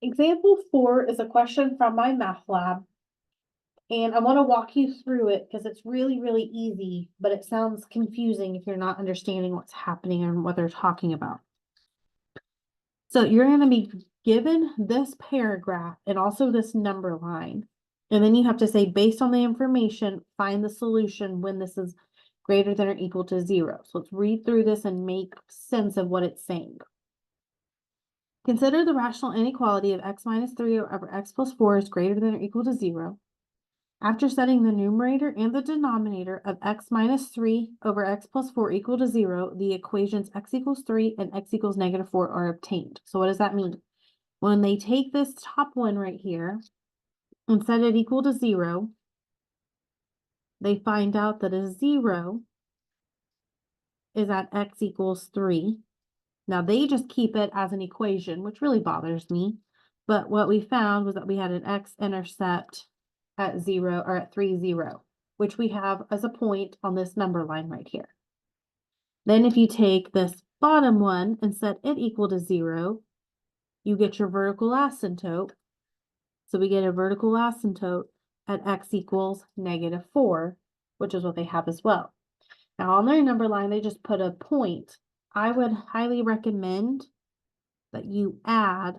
Example 4 is a question from MyMathLab, and I want to walk you through it because it's really, really easy, but it sounds confusing if you're not understanding what's happening and what they're talking about. So you're going to be given this paragraph and also this number line, and then you have to say, based on the information, find the solution when this is greater than or equal to 0. So let's read through this and make sense of what it's saying. Consider the rational inequality of x minus 3 over x plus 4 is greater than or equal to 0. After setting the numerator and the denominator of x minus 3 over x plus 4 equal to 0, the equations x equals 3 and x equals negative 4 are obtained. So what does that mean? When they take this top one right here and set it equal to 0, they find out that a 0 is at x equals 3. Now they just keep it as an equation, which really bothers me. But what we found was that we had an x-intercept at 0 or at 3, 0, which we have as a point on this number line right here. Then if you take this bottom one and set it equal to 0, you get your vertical asymptote. So we get a vertical asymptote at x equals negative 4, which is what they have as well. Now on their number line, they just put a point. I would highly recommend that you add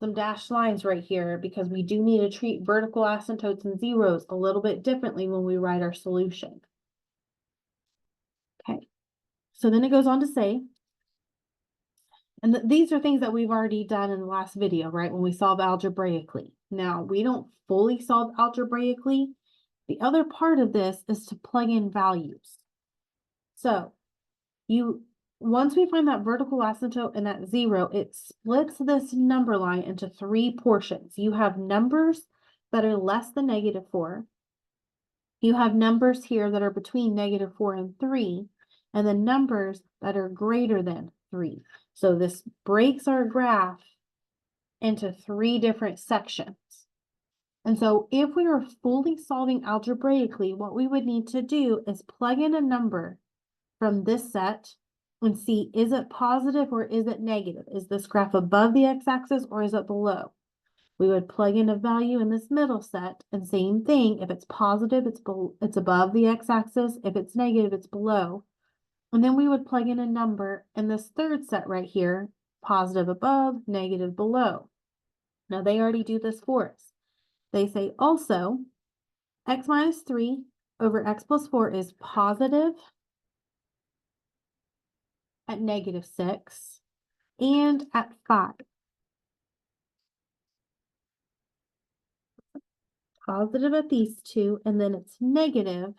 some dashed lines right here because we do need to treat vertical asymptotes and zeros a little bit differently when we write our solution. Okay, so then it goes on to say, and these are things that we've already done in the last video, right? When we solve algebraically. Now, we don't fully solve algebraically. The other part of this is to plug in values. So once we find that vertical asymptote and that 0, it splits this number line into 3 portions. You have numbers that are less than negative 4. You have numbers here that are between negative 4 and 3, and then numbers that are greater than 3. So this breaks our graph into 3 different sections. And so if we were fully solving algebraically, what we would need to do is plug in a number from this set and see, is it positive or is it negative? Is this graph above the x-axis or is it below? We would plug in a value in this middle set, and same thing, if it's positive, it's above the x-axis. If it's negative, it's below. And then we would plug in a number in this third set right here, positive above, negative below. Now they already do this for us. They say also, x minus 3 over x plus 4 is positive at negative 6 and at 5. Positive at these two, and then it's negative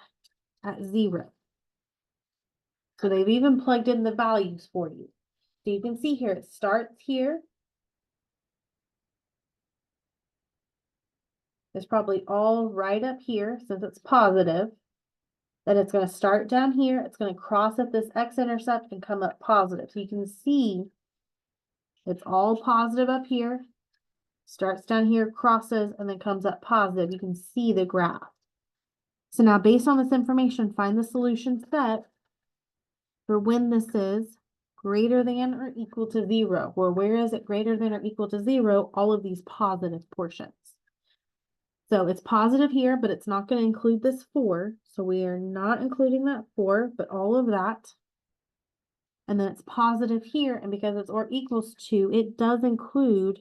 at 0. So they've even plugged in the values for you. So you can see here, it starts here. It's probably all right up here since it's positive. Then it's going to start down here. It's going to cross at this x-intercept and come up positive. So you can see it's all positive up here. Starts down here, crosses, and then comes up positive. You can see the graph. So now based on this information, find the solution set for when this is greater than or equal to 0. Or where is it greater than or equal to 0? All of these positive portions. So it's positive here, but it's not going to include this 4. So we are not including that 4, but all of that. And then it's positive here, and because it's or equals to, it does include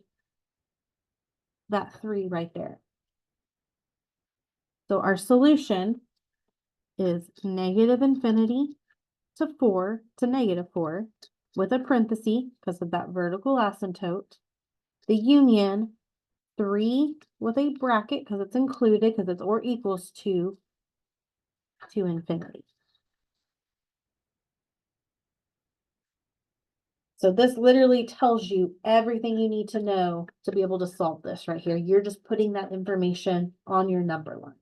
that 3 right there. So our solution is negative infinity to 4 to negative 4 with a parenthesis because of that vertical asymptote. The union 3 with a bracket because it's included because it's or equals to infinity. So this literally tells you everything you need to know to be able to solve this right here. You're just putting that information on your number line.